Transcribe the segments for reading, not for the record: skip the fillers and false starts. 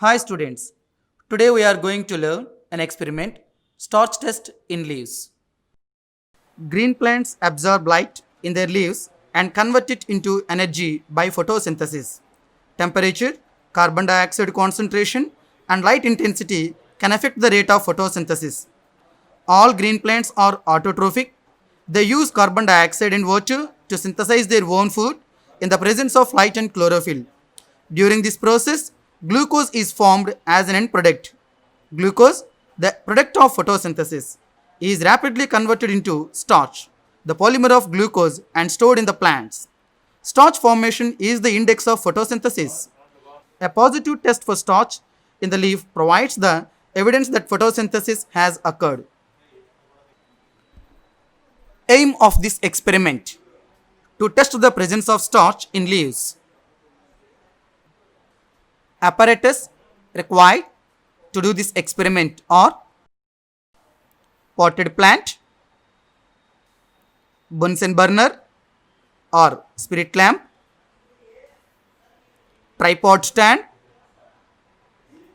Hi students, today we are going to learn an experiment, starch test in leaves. Green plants absorb light in their leaves and convert it into energy by photosynthesis. Temperature, carbon dioxide concentration and light intensity can affect the rate of photosynthesis. All green plants are autotrophic. They use carbon dioxide and water to synthesize their own food in the presence of light and chlorophyll. During this process, glucose is formed as an end product. Glucose, the product of photosynthesis, is rapidly converted into starch, the polymer of glucose, and stored in the plants. Starch formation is the index of photosynthesis. A positive test for starch in the leaf provides the evidence that photosynthesis has occurred. Aim of this experiment: to test the presence of starch in leaves. Apparatus required to do this experiment are potted plant, Bunsen burner or spirit lamp, tripod stand,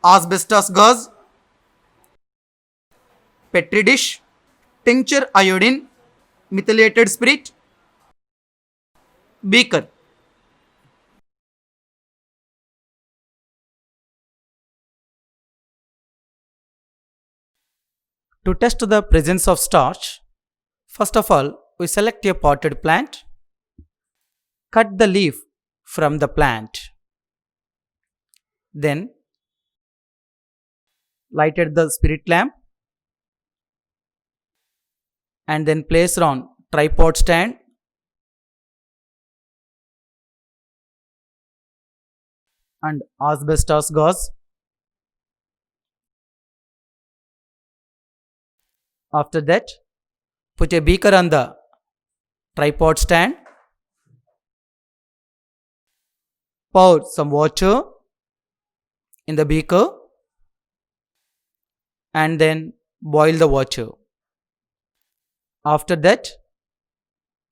asbestos gauze, petri dish, tincture iodine, methylated spirit, beaker. To test the presence of starch, first of all, we select a potted plant, cut the leaf from the plant, then lighted the spirit lamp and then placed on tripod stand and asbestos gauze. After that, put a beaker on the tripod stand, pour some water in the beaker and then boil the water. After that,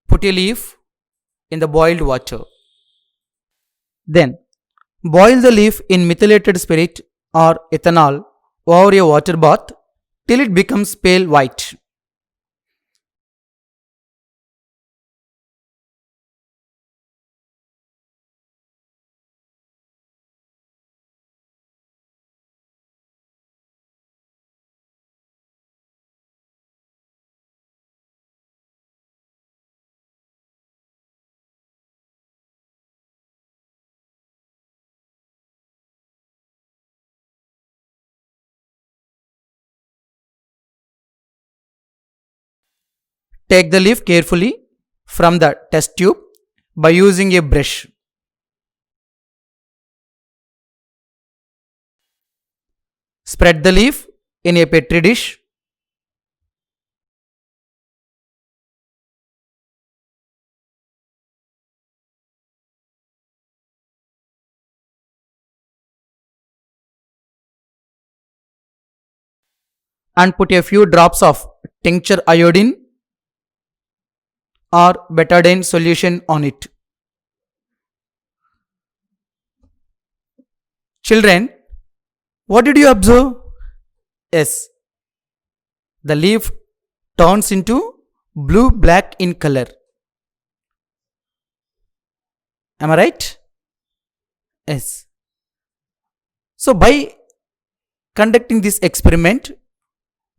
put a leaf in the boiled water. Then boil the leaf in methylated spirit or ethanol over a water bath till it becomes pale white. Take the leaf carefully from the test tube by using a brush. Spread the leaf in a petri dish. And put a few drops of tincture iodine or betadine solution on it. Children, what did you observe? Yes, the leaf turns into blue-black in color. Am I right? Yes. So by conducting this experiment,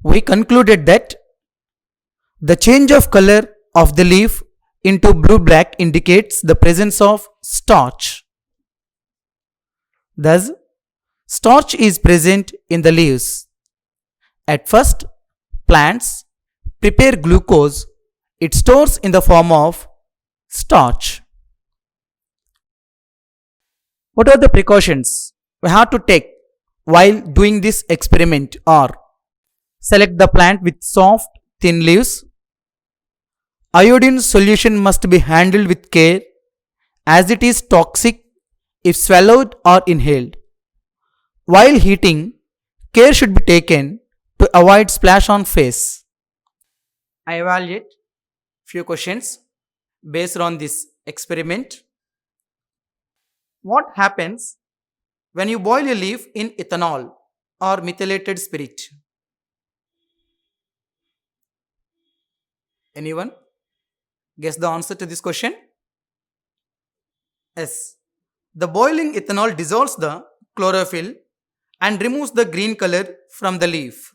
we concluded that the change of color of the leaf into blue-black indicates the presence of starch. Thus, starch is present in the leaves. At first, plants prepare glucose. It stores in the form of starch. What are the precautions we have to take while doing this experiment? Are: select the plant with soft, thin leaves. Iodine solution must be handled with care as it is toxic if swallowed or inhaled. While heating, care should be taken to avoid splash on face. I evaluate few questions based on this experiment. What happens when you boil a leaf in ethanol or methylated spirit? Anyone guess the answer to this question? Yes. The boiling ethanol dissolves the chlorophyll and removes the green color from the leaf.